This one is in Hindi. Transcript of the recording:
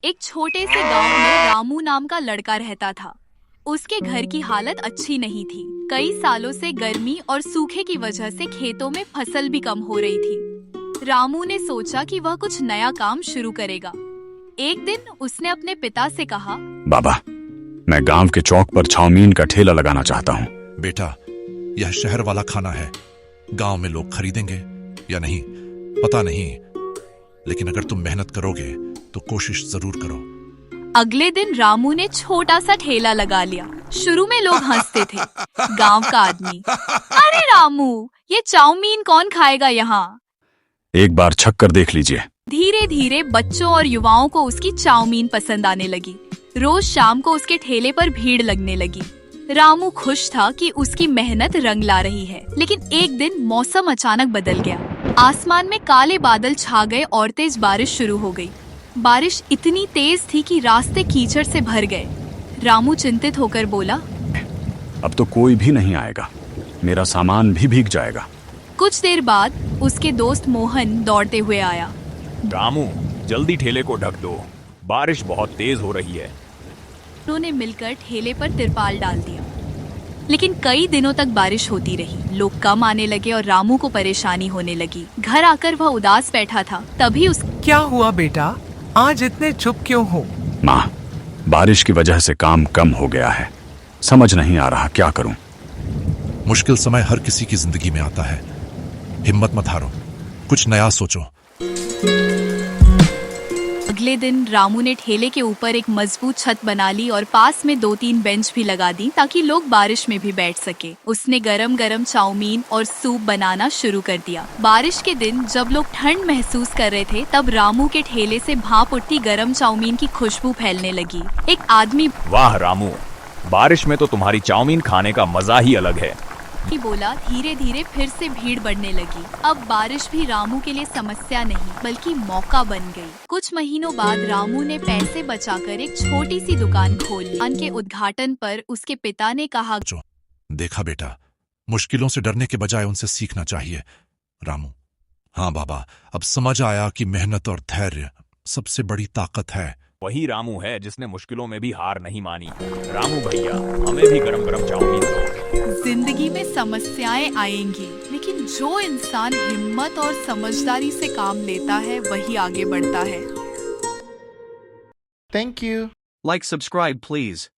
एक छोटे से गांव में रामू नाम का लड़का रहता था। उसके घर की हालत अच्छी नहीं थी। कई सालों से गर्मी और सूखे की वजह से खेतों में फसल भी कम हो रही थी। रामू ने सोचा कि वह कुछ नया काम शुरू करेगा। एक दिन उसने अपने पिता से कहा, बाबा, मैं गांव के चौक पर चाउमीन का ठेला लगाना चाहता हूँ। बेटा, यह शहर वाला खाना है। गांव में लोग खरीदेंगे या नहीं पता नहीं, लेकिन अगर तुम मेहनत करोगे तो कोशिश जरूर करो। अगले दिन रामू ने छोटा सा ठेला लगा लिया। शुरू में लोग हंसते थे। गांव का आदमी, अरे रामू, ये चाउमीन कौन खाएगा यहाँ? एक बार छक कर देख लीजिए। धीरे धीरे बच्चों और युवाओं को उसकी चाउमीन पसंद आने लगी। रोज शाम को उसके ठेले पर भीड़ लगने लगी। रामू खुश था कि उसकी मेहनत रंग ला रही है। लेकिन एक दिन मौसम अचानक बदल गया। आसमान में काले बादल छा गए और तेज बारिश शुरू हो गई। बारिश इतनी तेज थी कि रास्ते कीचड़ से भर गए। रामू चिंतित होकर बोला, अब तो कोई भी नहीं आएगा, मेरा सामान भी भीग जाएगा। कुछ देर बाद उसके दोस्त मोहन दौड़ते हुए आया। रामू, जल्दी ठेले को ढक दो, बारिश बहुत तेज हो रही है। उन्होंने मिलकर ठेले पर तिरपाल डाल दिया। लेकिन कई दिनों तक बारिश होती रही। लोग कम आने लगे और रामू को परेशानी होने लगी। घर आकर वह उदास बैठा था। तभी क्या हुआ बेटा, आज इतने चुप क्यों हो? माँ, बारिश की वजह से काम कम हो गया है। समझ नहीं आ रहा क्या करूं। मुश्किल समय हर किसी की जिंदगी में आता है। हिम्मत मत हारो, कुछ नया सोचो। अगले दिन रामू ने ठेले के ऊपर एक मजबूत छत बना ली और पास में 2-3 बेंच भी लगा दी ताकि लोग बारिश में भी बैठ सके। उसने गरम गरम चाउमीन और सूप बनाना शुरू कर दिया। बारिश के दिन जब लोग ठंड महसूस कर रहे थे, तब रामू के ठेले से भाप उठती गरम चाउमीन की खुशबू फैलने लगी। एक आदमी, वाह रामू, बारिश में तो तुम्हारी चाउमीन खाने का मजा ही अलग है, बोला। धीरे धीरे फिर से भीड़ बढ़ने लगी। अब बारिश भी रामू के लिए समस्या नहीं बल्कि मौका बन गई। कुछ महीनों बाद रामू ने पैसे बचाकर एक छोटी सी दुकान खोल ली। दुकान के उद्घाटन पर उसके पिता ने कहा, देखा बेटा, मुश्किलों से डरने के बजाय उनसे सीखना चाहिए। रामू, हाँ बाबा, अब समझ आया कि मेहनत और धैर्य सबसे बड़ी ताकत है। वही रामू है जिसने मुश्किलों में भी हार नहीं मानी। रामू भैया, हमें भी गरम गरम चाउमीन दो। जिंदगी में समस्याएं आएंगी, लेकिन जो इंसान हिम्मत और समझदारी से काम लेता है वही आगे बढ़ता है। Thank you. Like, subscribe, please.